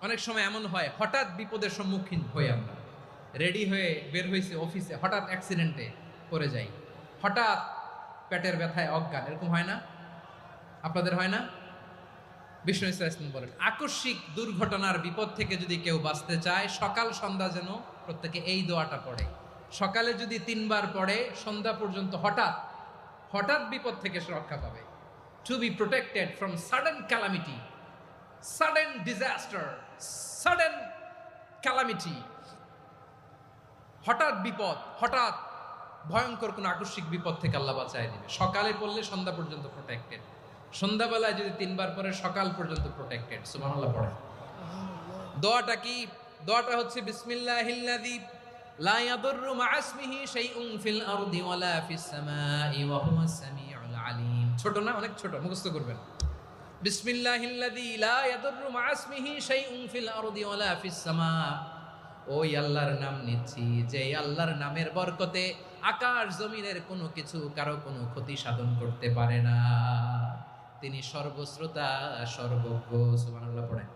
অনেক সময় এমন হয়, হঠাৎ বিপদের সম্মুখীন হই আমরা, রেডি হয়ে বের হয়েছে অফিসে, হঠাৎ অ্যাক্সিডেন্টে পড়ে যাই, হঠাৎ পেটের ব্যথায় অজ্ঞান, এরকম হয় না? আপনাদের হয় না? বিষ্ণু ইসলাম বলেন, আকস্মিক দুর্ঘটনার বিপদ থেকে যদি কেউ বাঁচতে চায়, সকাল সন্ধ্যা যেন প্রত্যেকে এই দোয়াটা পড়ে। সকালে যদি 3 বার পড়ে, সন্ধ্যা পর্যন্ত হঠাৎ হঠাৎ বিপদ থেকে সে রক্ষা পাবে। To be protected from sudden calamity, sudden disaster, sudden calamity, হঠাৎ বিপদ, হঠাৎ ভয়ঙ্কর কোন আকস্মিক বিপদ থেকে আল্লাহ বাঁচায় দিবে। সকালে পড়লে সন্ধ্যা পর্যন্ত প্রোটেক্টেড, সন্ধ্যাবেলায় যদি 3 বার পরে সকাল পর্যন্ত প্রোটেক্টেড। সুবহানাল্লাহ পড়ে। দোয়াটা কি? দোয়াটা হচ্ছে বিসমিল্লাহিল্লাযী লা ইয়াদুররু মা ইসমিহি শাইউন ফিল আরদি ওয়ালা ফিস সামাই ওয়া হুয়াস সামিউল আলিম। ছোট না? অনেক ছোট, মুখস্থ করবেন। বিসমিল্লাহিল্লাযী লা ইয়াদুররু মা ইসমিহি শাইউন ফিল আরদি ওয়ালা ফিস সামা। ওই আল্লাহর নাম নিচ্ছি, যে আল্লাহর নামের বরকতে আকাশ জমিনের কোনো কিছু কারো কোনো ক্ষতি সাধন করতে পারে না। তিনি সর্বশ্রোতা, সর্বজ্ঞ। সুবহানাল্লাহ পড়েন।